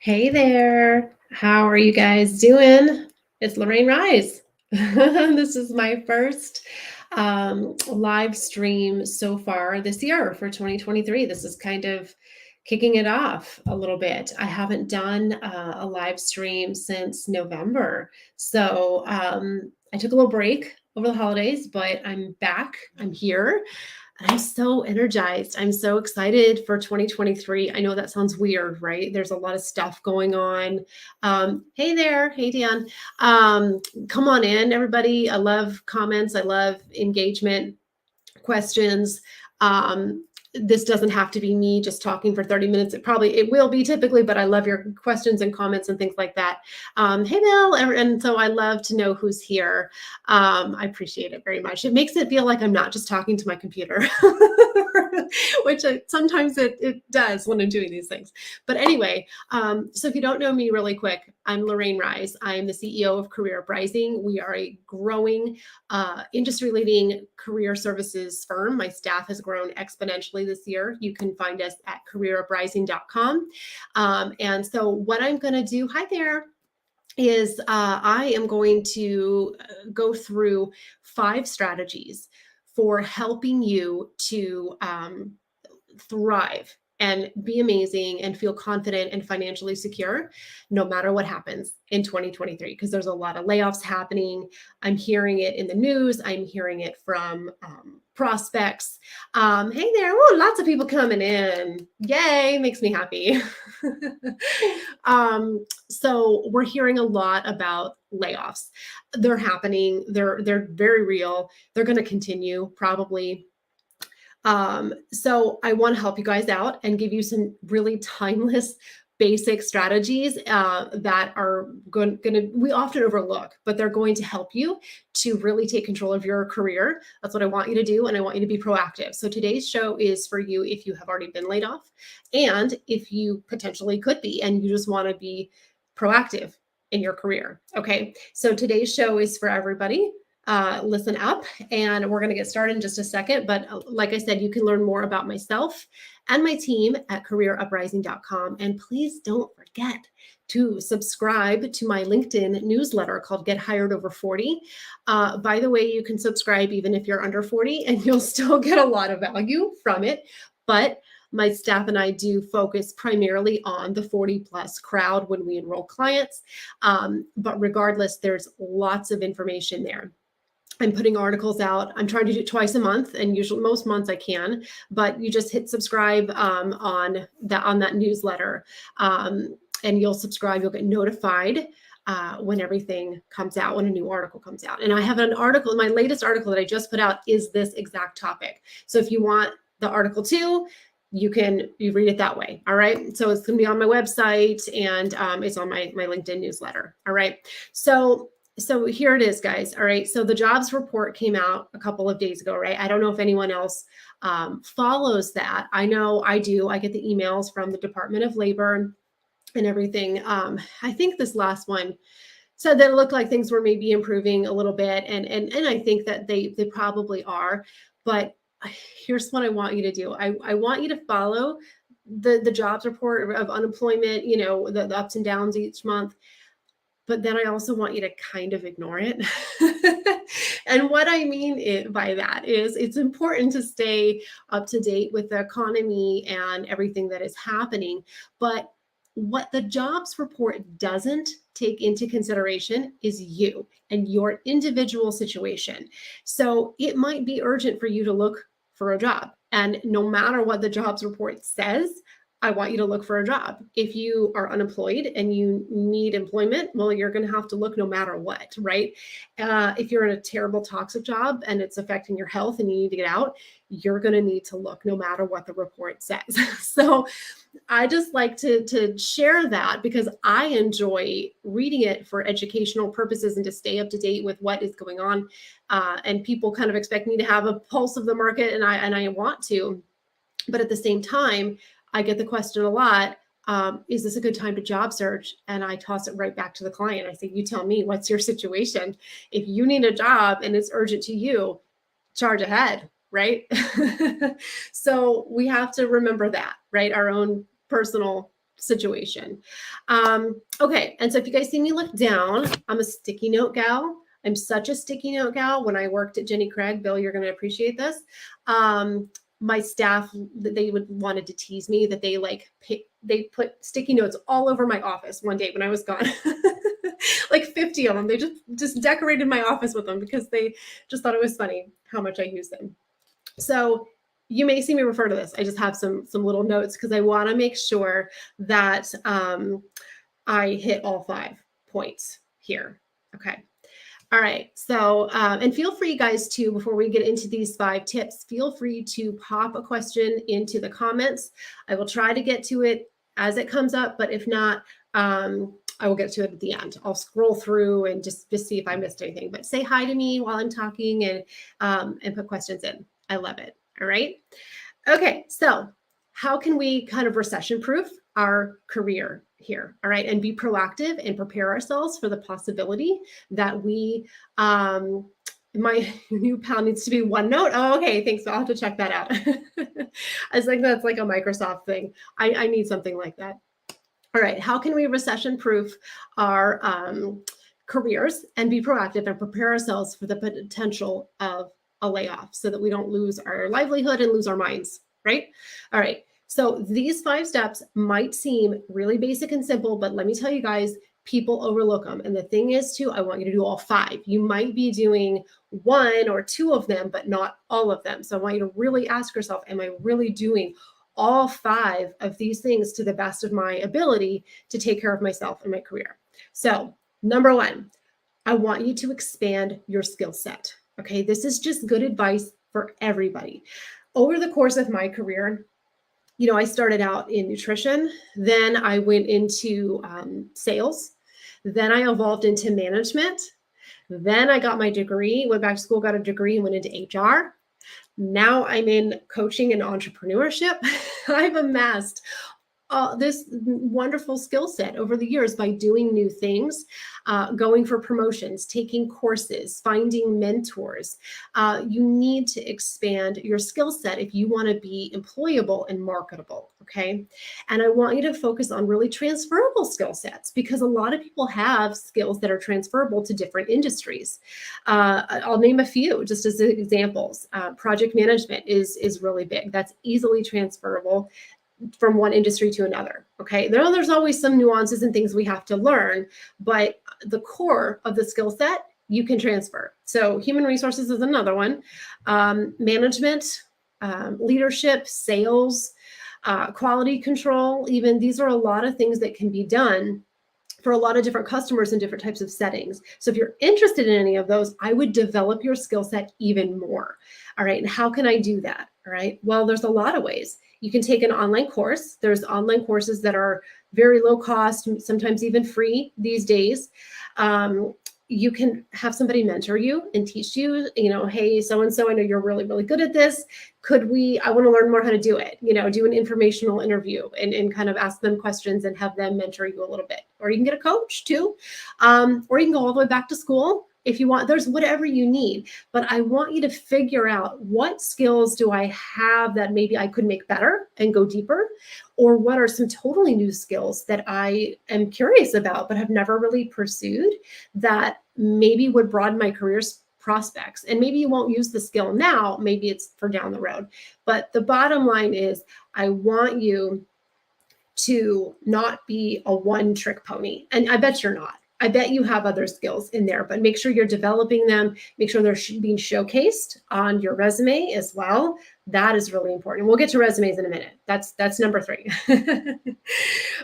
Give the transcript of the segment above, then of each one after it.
Hey there. How are you guys doing? It's Lorraine Rise. This is my first live stream so far this year for 2023. This is kind of kicking it off a little bit. I haven't done a live stream since November. So I took a little break over the holidays, but I'm back. I'm here. I'm so energized. I'm so excited for 2023. I know that sounds weird, right? There's a lot of stuff going on. Hey there. Hey, Dan. Come on in, everybody. I love comments. I love engagement, questions. This doesn't have to be me just talking for 30 minutes. It will be typically, but I love your questions and comments and things like that. Hey, Bill. And so I love to know who's here. I appreciate it very much. It makes it feel like I'm not just talking to my computer, which sometimes it does when I'm doing these things. But anyway, so if you don't know me really quick, I'm Lorraine Rise. I'm the CEO of Career Uprising. We are a growing industry-leading career services firm. My staff has grown exponentially this year. You can find us at careeruprising.com. And so what I'm going to do, hi there, is I am going to go through 5 strategies for helping you to thrive and be amazing and feel confident and financially secure no matter what happens in 2023, because there's a lot of layoffs happening. I'm hearing it in the news. I'm hearing it from prospects. Hey there. Whoa, lots of people coming in. Yay, makes me happy. So we're hearing a lot about layoffs. They're happening. They're very real. They're going to continue probably. So I want to help you guys out and give you some really timeless basic strategies that are going to, we often overlook, but they're going to help you to really take control of your career. That's what I want you to do. And I want you to be proactive. So today's show is for you if you have already been laid off and if you potentially could be, and you just want to be proactive in your career. Okay. So today's show is for everybody. Listen up, and we're going to get started in just a second. But like I said, you can learn more about myself and my team at careeruprising.com. And please don't forget to subscribe to my LinkedIn newsletter called Get Hired Over 40. By the way, you can subscribe even if you're under 40 and you'll still get a lot of value from it. But my staff and I do focus primarily on the 40 plus crowd when we enroll clients. But regardless, there's lots of information there. I'm putting articles out. I'm trying to do it twice a month, and usually most months I can, but you just hit subscribe on that newsletter, and you'll subscribe. You'll get notified when everything comes out, when a new article comes out. And I have an article, my latest article that I just put out is this exact topic. So if you want the article too, you read it that way. All right. So it's going to be on my website, and it's on my LinkedIn newsletter. All right. So here it is, guys. All right. So the jobs report came out a couple of days ago, right? I don't know if anyone else follows that. I know I do. I get the emails from the Department of Labor and everything. I think this last one said that it looked like things were maybe improving a little bit. And I think that they probably are. But here's what I want you to do. I want you to follow the jobs report of unemployment, the ups and downs each month. But then I also want you to kind of ignore it. And what I mean by that is it's important to stay up to date with the economy and everything that is happening. But what the jobs report doesn't take into consideration is you and your individual situation. So it might be urgent for you to look for a job. And no matter what the jobs report says, I want you to look for a job. If you are unemployed and you need employment, well, you're going to have to look no matter what, right? If you're in a terrible toxic job and it's affecting your health and you need to get out, you're going to need to look no matter what the report says. So I just like to share that because I enjoy reading it for educational purposes and to stay up to date with what is going on. And people kind of expect me to have a pulse of the market, and I want to, but at the same time, I get the question a lot, is this a good time to job search? And I toss it right back to the client. I say, you tell me, what's your situation? If you need a job and it's urgent to you, charge ahead, right? So we have to remember that, right? Our own personal situation. Okay, and so if you guys see me look down, I'm a sticky note gal. I'm such a sticky note gal. When I worked at Jenny Craig, Bill, you're going to appreciate this. My staff, they wanted to tease me that they put sticky notes all over my office one day when I was gone. Like 50 of them. They just decorated my office with them because they just thought it was funny how much I use them. So you may see me refer to this. I just have some little notes because I want to make sure that I hit all 5 points here. Okay. All right. So, and feel free, guys, to, before we get into these 5 tips, feel free to pop a question into the comments. I will try to get to it as it comes up, but if not, I will get to it at the end. I'll scroll through and just see if I missed anything, but say hi to me while I'm talking and put questions in. I love it. All right. Okay. So how can we kind of recession proof our career here? All right. And be proactive and prepare ourselves for the possibility that we, my new pal needs to be OneNote. Oh, okay. Thanks. I'll have to check that out. I was like, that's like a Microsoft thing. I need something like that. All right. How can we recession proof our careers and be proactive and prepare ourselves for the potential of a layoff so that we don't lose our livelihood and lose our minds, right? All right. So these 5 steps might seem really basic and simple, but let me tell you guys, people overlook them. And the thing is too, I want you to do all 5. You might be doing 1 or 2 of them, but not all of them. So I want you to really ask yourself, am I really doing all 5 of these things to the best of my ability to take care of myself and my career? So number 1, I want you to expand your skill set. Okay, this is just good advice for everybody. Over the course of my career, you know, I started out in nutrition, then I went into sales, then I evolved into management, then I got my degree, went back to school, got a degree, and went into HR. Now I'm in coaching and entrepreneurship. I've amassed this wonderful skill set over the years by doing new things, going for promotions, taking courses, finding mentors. You need to expand your skill set if you want to be employable and marketable. Okay. And I want you to focus on really transferable skill sets because a lot of people have skills that are transferable to different industries. I'll name a few just as examples. Project management is really big. That's easily transferable from one industry to another. Okay. There's always some nuances and things we have to learn, but the core of the skill set you can transfer. So human resources is another one. Management, leadership, sales, quality control, even these are a lot of things that can be done for a lot of different customers in different types of settings. So if you're interested in any of those, I would develop your skill set even more. All right. And how can I do that? All right. Well, there's a lot of ways. You can take an online course. There's online courses that are very low cost, sometimes even free these days. You can have somebody mentor you and teach you, hey, so-and-so, I know you're really, really good at this. I want to learn more how to do it, do an informational interview and kind of ask them questions and have them mentor you a little bit. Or you can get a coach too. Or you can go all the way back to school if you want. There's whatever you need, but I want you to figure out what skills do I have that maybe I could make better and go deeper, or what are some totally new skills that I am curious about but have never really pursued that maybe would broaden my career's prospects. And maybe you won't use the skill now, maybe it's for down the road. But the bottom line is I want you to not be a one-trick pony. And I bet you're not. I bet you have other skills in there, but make sure you're developing them. Make sure they're being showcased on your resume as well. That is really important. We'll get to resumes in a minute. That's number 3.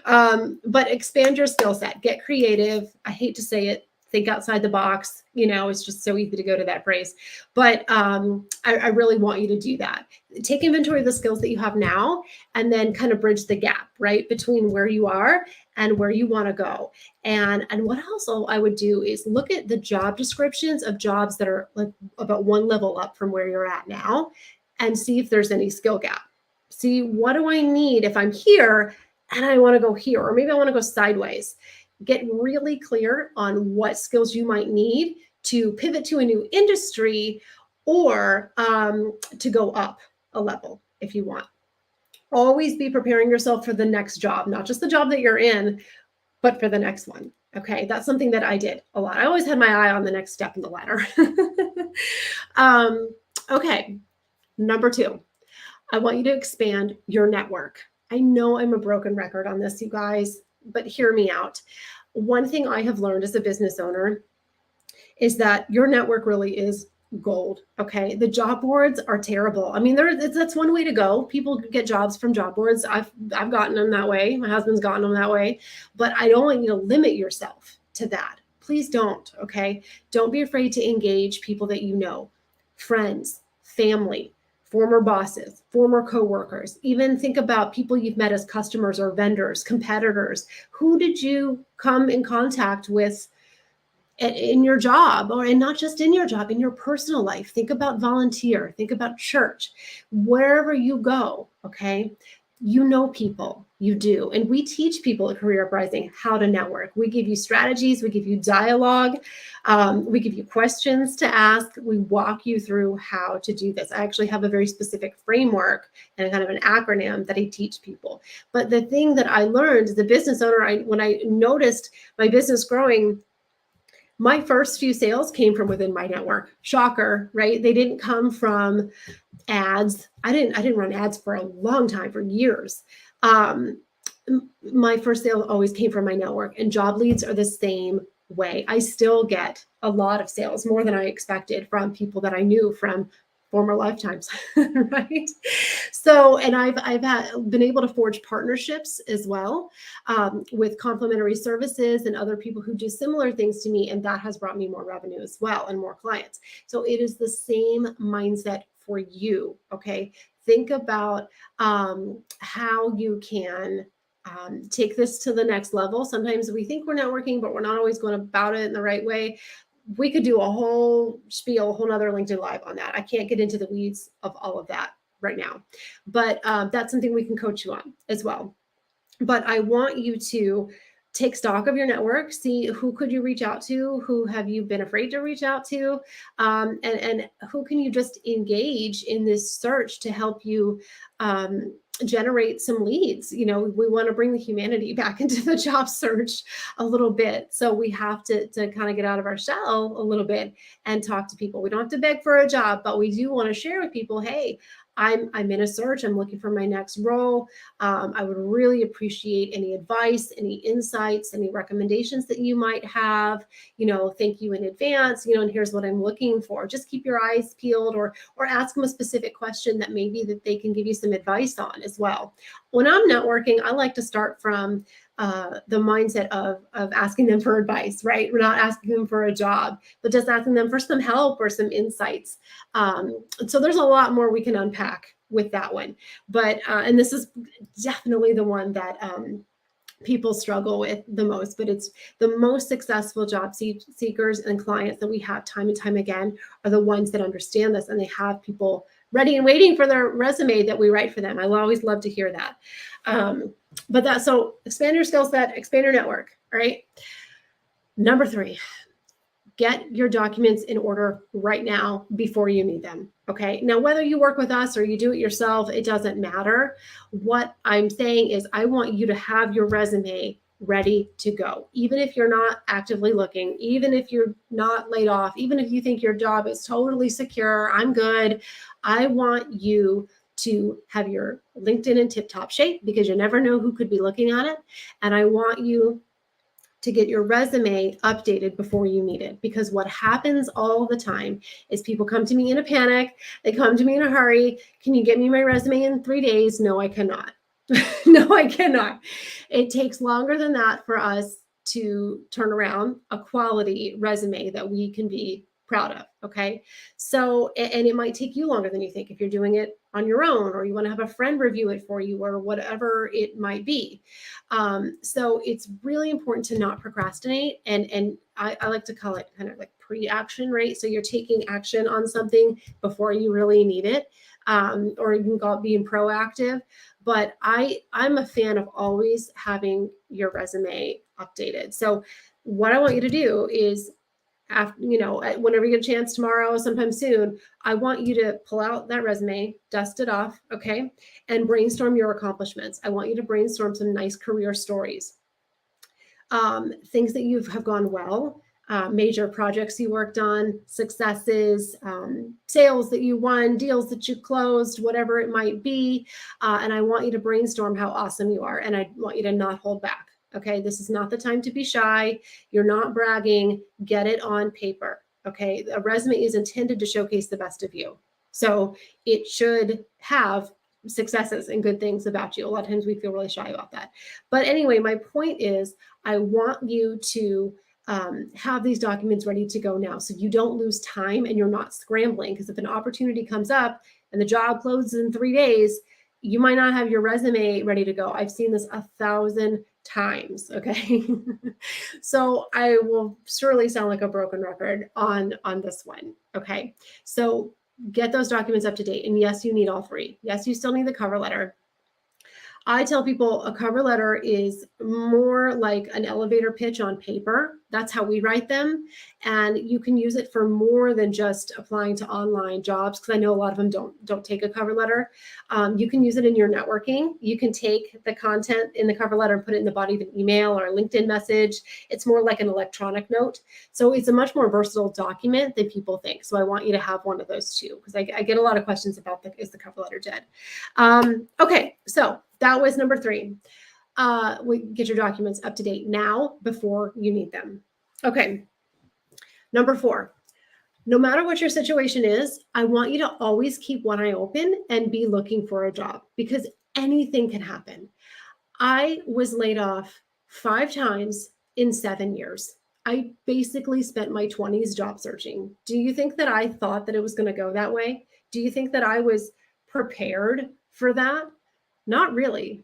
But expand your skill set. Get creative. I hate to say it. Think outside the box. It's just so easy to go to that phrase. But I really want you to do that. Take inventory of the skills that you have now and then kind of bridge the gap, right, between where you are and where you want to go. And what also I would do is look at the job descriptions of jobs that are like about one level up from where you're at now and see if there's any skill gap. See, what do I need if I'm here and I want to go here, or maybe I want to go sideways. Get really clear on what skills you might need to pivot to a new industry or to go up a level if you want. always be preparing yourself for the next job, not just the job that you're in, but for the next one. Okay, that's something that I did a lot. I always had my eye on the next step in the ladder. Okay, number 2, I want you to expand your network. I know I'm a broken record on this, you guys, but hear me out. One thing I have learned as a business owner is that your network really is gold. Okay, the job boards are terrible. I mean, that's one way to go. People get jobs from job boards. I've gotten them that way. My husband's gotten them that way. But I don't want you to limit yourself to that. Please don't. Okay, don't be afraid to engage people that you know, friends, family, former bosses, former coworkers. Even think about people you've met as customers or vendors, competitors. Who did you come in contact with in your job, or and not just in your job, in your personal life? Think about volunteer, think about church, wherever you go. Okay, you know people, you do. And we teach people at Career Uprising how to network. We give you strategies, we give you dialogue, we give you questions to ask, we walk you through how to do this. I actually have a very specific framework and kind of an acronym that I teach people. But the thing that I learned as a business owner, when I noticed my business growing, my first few sales came from within my network. Shocker, right? They didn't come from ads. I didn't run ads for a long time, for years. My first sale always came from my network, and job leads are the same way. I still get a lot of sales, more than I expected, from people that I knew from former lifetimes, right? So, and I've been able to forge partnerships as well, with complementary services and other people who do similar things to me, and that has brought me more revenue as well and more clients. So it is the same mindset for you. Okay, think about how you can take this to the next level. Sometimes we think we're networking, but we're not always going about it in the right way. We could do a whole spiel, a whole nother LinkedIn Live on that. I can't get into the weeds of all of that right now, but that's something we can coach you on as well. But I want you to take stock of your network, see who could you reach out to, who have you been afraid to reach out to, and who can you just engage in this search to help you generate some leads. You know, we want to bring the humanity back into the job search a little bit. So we have to kind of get out of our shell a little bit and talk to people. We don't have to beg for a job, but we do want to share with people, hey, I'm in a search. I'm looking for my next role. I would really appreciate any advice, any insights, any recommendations that you might have. You know, thank you in advance. You know, and here's what I'm looking for. Just keep your eyes peeled, or ask them a specific question that maybe that they can give you some advice on as well. When I'm networking, I like to start from the mindset of asking them for advice, right? We're not asking them for a job, but just asking them for some help or some insights. So there's a lot more we can unpack with that one. But, and this is definitely the one that people struggle with the most, but it's the most successful job seekers and clients that we have time and time again are the ones that understand this, and they have people ready and waiting for their resume that we write for them. I always love to hear that. So expand your skill set, expand your network. All right. Number 3, get your documents in order right now before you need them. Okay. Now, whether you work with us or you do it yourself, it doesn't matter. What I'm saying is I want you to have your resume ready to go. Even if you're not actively looking, even if you're not laid off, even if you think your job is totally secure, I'm good. I want you to have your LinkedIn in tip-top shape, because you never know who could be looking at it. And I want you to get your resume updated before you need it, because what happens all the time is people come to me in a panic. They come to me in a hurry. Can you get me my resume in 3 days? No, I cannot. No, I cannot. It takes longer than that for us to turn around a quality resume that we can be proud of. Okay. So, and it might take you longer than you think if you're doing it on your own, or you want to have a friend review it for you, or whatever it might be. So it's really important to not procrastinate. And I like to call it kind of like pre-action, right? So you're taking action on something before you really need it. Or you can call it being proactive. But I'm a fan of always having your resume updated. So what I want you to do is after, whenever you get a chance tomorrow, sometime soon, I want you to pull out that resume, dust it off, okay, and brainstorm your accomplishments. I want you to brainstorm some nice career stories, things that you have gone well, major projects you worked on, successes, sales that you won, deals that you closed, whatever it might be. And I want you to brainstorm how awesome you are. And I want you to not hold back. Okay, this is not the time to be shy. You're not bragging. Get it on paper. Okay, a resume is intended to showcase the best of you. So it should have successes and good things about you. A lot of times we feel really shy about that. But anyway, my point is I want you to have these documents ready to go now so you don't lose time and you're not scrambling. Because if an opportunity comes up and the job closes in 3 days, you might not have your resume ready to go. I've seen this 1,000 times. Okay. So I will surely sound like a broken record on this one. Okay. So get those documents up to date. And yes, you need all three. Yes, you still need the cover letter. I tell people a cover letter is more like an elevator pitch on paper. That's how we write them. And you can use it for more than just applying to online jobs, because I know a lot of them don't take a cover letter. You can use it in your networking. You can take the content in the cover letter and put it in the body of an email or a LinkedIn message. It's more like an electronic note. So it's a much more versatile document than people think. So I want you to have one of those too, because I get a lot of questions about is the cover letter dead? Okay, so that was number 3. We get your documents up to date now before you need them. Okay. Number 4, no matter what your situation is, I want you to always keep one eye open and be looking for a job, because anything can happen. I was laid off 5 times in 7 years. I basically spent my 20s job searching. Do you think that I thought that it was going to go that way? Do you think that I was prepared for that? Not really.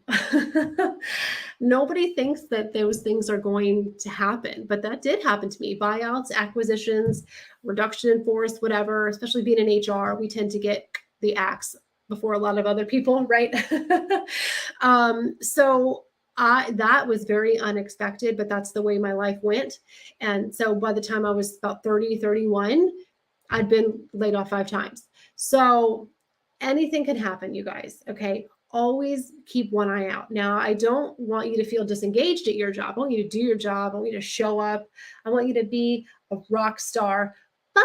Nobody thinks that those things are going to happen, but that did happen to me. Buyouts, acquisitions, reduction in force, whatever, especially being in HR, we tend to get the axe before a lot of other people, right? So that was very unexpected, but that's the way my life went. And so by the time I was about 30, 31, I'd been laid off 5 times. So anything can happen, you guys, okay? Always keep one eye out. Now, I don't want you to feel disengaged at your job. I want you to do your job. I want you to show up. I want you to be a rock star, but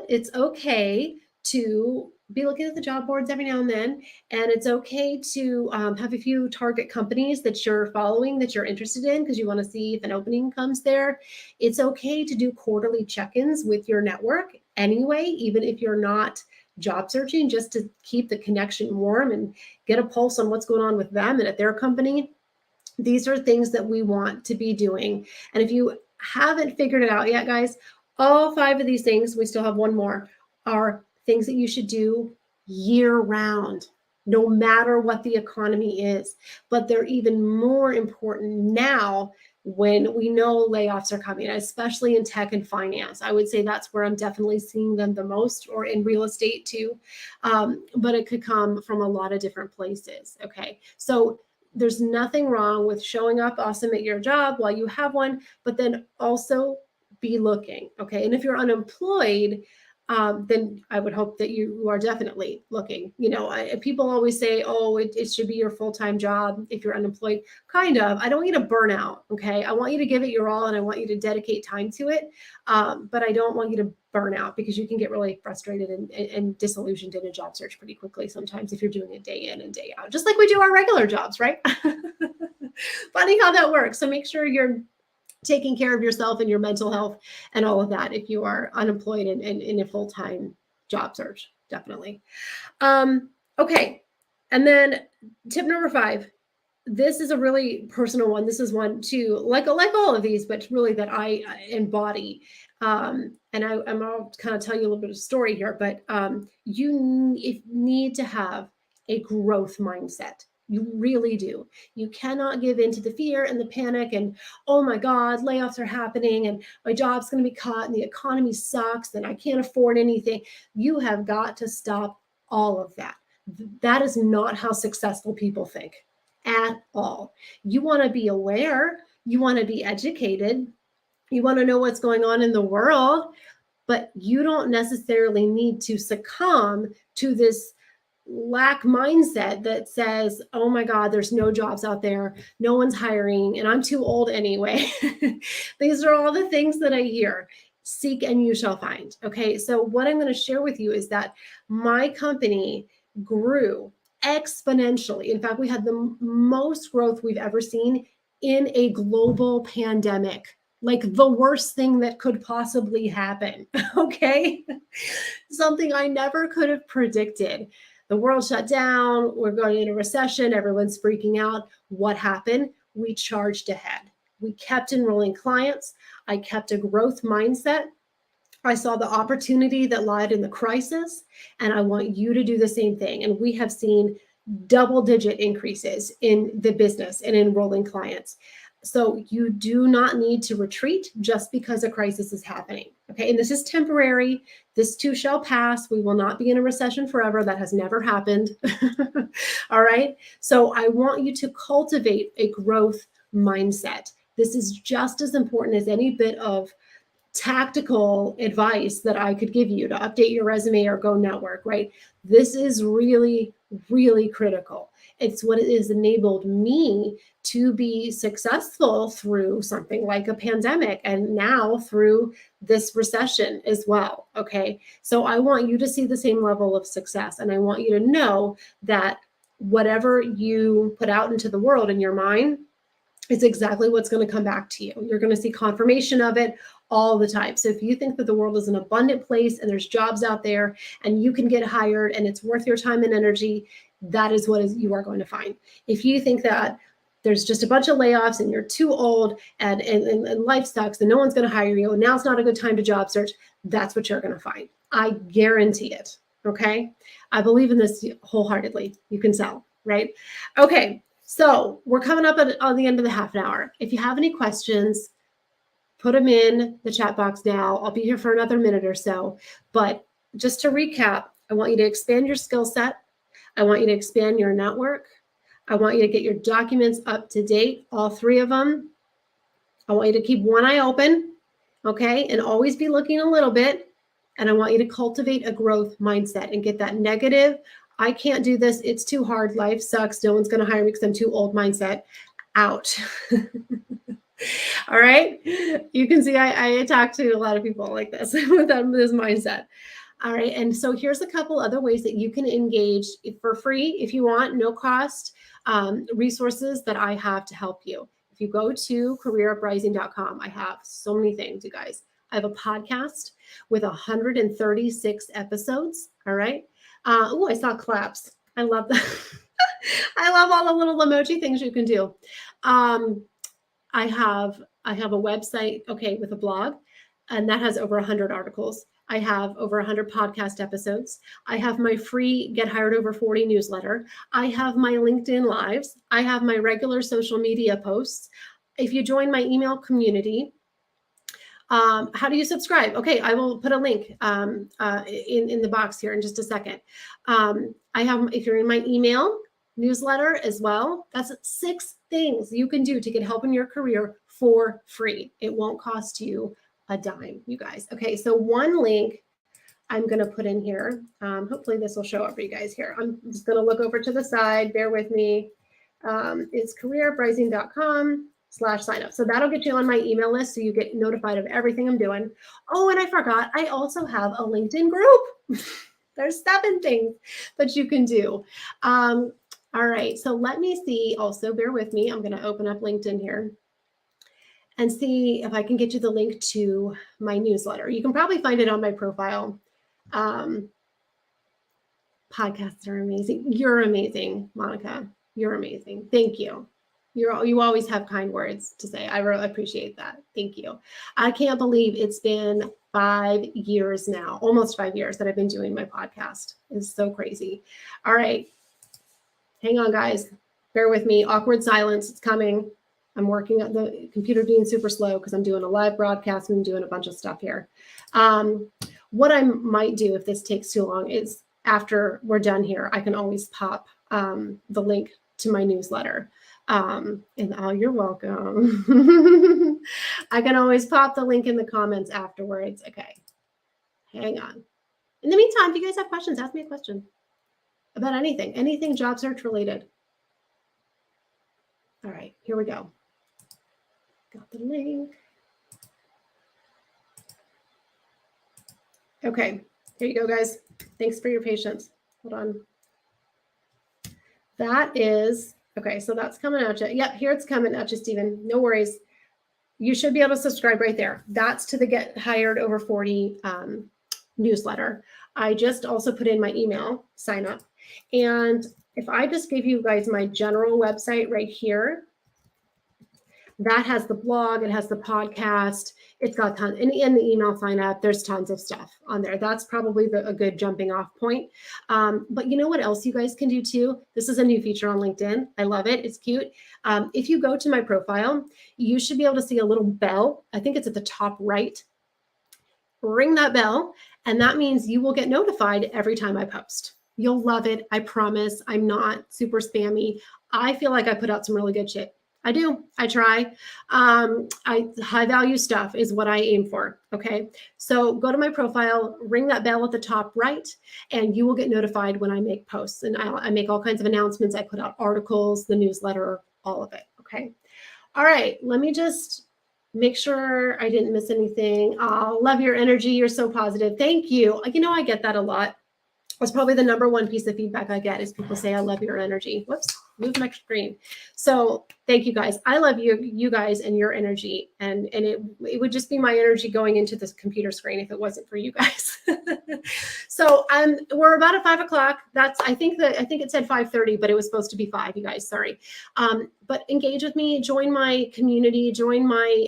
it's okay to be looking at the job boards every now and then. And it's okay to have a few target companies that you're following, that you're interested in, because you want to see if an opening comes there. It's okay to do quarterly check-ins with your network anyway, even if you're not job searching, just to keep the connection warm and get a pulse on what's going on with them and at their company. These are things that we want to be doing. And if you haven't figured it out yet, guys, all 5 of these things, we still have one more, are things that you should do year round, no matter what the economy is. But they're even more important now when we know layoffs are coming, especially in tech and finance. I would say that's where I'm definitely seeing them the most, or in real estate too. But it could come from a lot of different places. Okay. So there's nothing wrong with showing up awesome at your job while you have one, but then also be looking. Okay. And if you're unemployed, then I would hope that you are definitely looking. People always say, oh, it should be your full-time job if you're unemployed. Kind of. I don't want you to burn out, okay? I want you to give it your all, and I want you to dedicate time to it. But I don't want you to burn out, because you can get really frustrated and disillusioned in a job search pretty quickly sometimes if you're doing it day in and day out, just like we do our regular jobs, right? Funny how that works. So make sure you're taking care of yourself and your mental health and all of that if you are unemployed and in a full-time job search, definitely. Okay. And then tip number 5, this is a really personal one. This is one too, like all of these, but really that I embody. And I'll kind of tell you a little bit of a story here, but you need to have a growth mindset. You really do. You cannot give in to the fear and the panic and, oh my God, layoffs are happening and my job's going to be cut and the economy sucks and I can't afford anything. You have got to stop all of that. That is not how successful people think at all. You want to be aware. You want to be educated. You want to know what's going on in the world, but you don't necessarily need to succumb to this lack mindset that says, oh my God, there's no jobs out there, no one's hiring, and I'm too old anyway. These are all the things that I hear. Seek and you shall find. Okay, so what I'm going to share with you is that my company grew exponentially. In fact, we had the most growth we've ever seen in a global pandemic, like the worst thing that could possibly happen. Okay, something I never could have predicted. The world shut down, we're going into recession, everyone's freaking out. What happened? We charged ahead. We kept enrolling clients. I kept a growth mindset. I saw the opportunity that lied in the crisis, and I want you to do the same thing. And we have seen double-digit increases in the business and enrolling clients. So you do not need to retreat just because a crisis is happening. Okay, and this is temporary. This too shall pass. We will not be in a recession forever. That has never happened. All right. So I want you to cultivate a growth mindset. This is just as important as any bit of tactical advice that I could give you to update your resume or go network, right? This is really, really critical. It's what it has enabled me to be successful through something like a pandemic and now through this recession as well. Okay. So I want you to see the same level of success. And I want you to know that whatever you put out into the world in your mind is exactly what's going to come back to you. You're going to see confirmation of it all the time. So if you think that the world is an abundant place and there's jobs out there and you can get hired and it's worth your time and energy, that is what you are going to find. If you think that there's just a bunch of layoffs and you're too old and life sucks and no one's going to hire you and now it's not a good time to job search, that's what you're going to find. I guarantee it. Okay. I believe in this wholeheartedly. You can tell, right? Okay. So we're coming up on the end of the half an hour. If you have any questions, put them in the chat box now. I'll be here for another minute or so. But just to recap, I want you to expand your skill set. I want you to expand your network. I want you to get your documents up to date, all 3 of them. I want you to keep one eye open, okay, and always be looking a little bit. And I want you to cultivate a growth mindset and get that negative, I can't do this, it's too hard, life sucks, no one's going to hire me because I'm too old mindset out. All right. You can see I talk to a lot of people like this with this mindset. All right. And so here's a couple other ways that you can engage for free if you want, no cost, resources that I have to help you. If you go to careeruprising.com, I have so many things, you guys. I have a podcast with 136 episodes. All right. Oh, I saw claps. I love that. I love all the little emoji things you can do. I have a website, okay, with a blog, and that has over 100 articles. I have over 100 podcast episodes. I have my free Get Hired Over 40 newsletter. I have my LinkedIn lives. I have my regular social media posts. If you join my email community, how do you subscribe? Okay, I will put a link in the box here in just a second. I have, if you're in my email newsletter as well, that's 6 things you can do to get help in your career for free. It won't cost you a dime, you guys. Okay, so one link I'm going to put in here. Hopefully this will show up for you guys here. I'm just going to look over to the side. Bear with me. It's careeruprising.com/sign up. So that'll get you on my email list so you get notified of everything I'm doing. Oh, and I forgot, I also have a LinkedIn group. There's 7 things that you can do. All right, so let me see also, bear with me. I'm going to open up LinkedIn here and see if I can get you the link to my newsletter. You can probably find it on my profile. Podcasts are amazing. You're amazing, Monica. You're amazing. Thank you. You always have kind words to say. I really appreciate that. Thank you. I can't believe it's been 5 years now, almost 5 years that I've been doing my podcast. It's so crazy. All right. Hang on, guys. Bear with me. Awkward silence. It's coming. I'm working at the computer being super slow because I'm doing a live broadcast and I'm doing a bunch of stuff here. What I might do if this takes too long is after we're done here, I can always pop the link to my newsletter. And oh, you're welcome. I can always pop the link in the comments afterwards. Okay, hang on. In the meantime, if you guys have questions, ask me a question about anything job search related. All right, here we go. Got the link. Okay, here you go, guys. Thanks for your patience. Hold on. That is, okay, so that's coming at you. Yep, here it's coming at you, Stephen. No worries. You should be able to subscribe right there. That's to the Get Hired Over 40 newsletter. I just also put in my email sign up. And if I just give you guys my general website right here, that has the blog, it has the podcast, it's got tons, and in the email sign up, there's tons of stuff on there. That's probably a good jumping off point. But you know what else you guys can do too? This is a new feature on LinkedIn. I love it. It's cute. If you go to my profile, you should be able to see a little bell. I think it's at the top right. Ring that bell, and that means you will get notified every time I post. You'll love it. I promise. I'm not super spammy. I feel like I put out some really good shit. I do. I try. High value stuff is what I aim for. Okay. So go to my profile, ring that bell at the top right, and you will get notified when I make posts. And I make all kinds of announcements. I put out articles, the newsletter, all of it. Okay. All right. Let me just make sure I didn't miss anything. Oh, love your energy. You're so positive. Thank you. You know, I get that a lot. That's probably the number one piece of feedback I get is people say, I love your energy. Whoops, move my screen. So thank you guys. I love you guys and your energy. And it would just be my energy going into this computer screen if it wasn't for you guys. So we're about at 5 o'clock. I think it said 5:30, but it was supposed to be 5, you guys, sorry. But engage with me, join my community, join my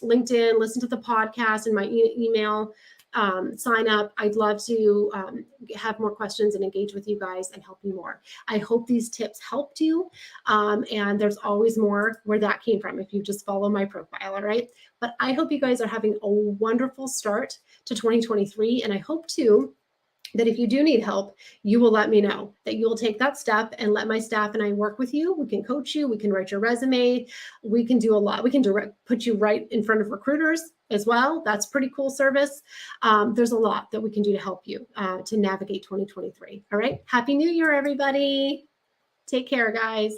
LinkedIn, listen to the podcast and my email. Sign up. I'd love to have more questions and engage with you guys and help you more. I hope these tips helped you. And there's always more where that came from if you just follow my profile, all right? But I hope you guys are having a wonderful start to 2023. And I hope too that if you do need help, you will let me know, that you will take that step and let my staff and I work with you. We can coach you. We can write your resume. We can do a lot. We can put you right in front of recruiters as well. That's pretty cool service. There's a lot that we can do to help you to navigate 2023. All right. Happy New Year, everybody. Take care, guys.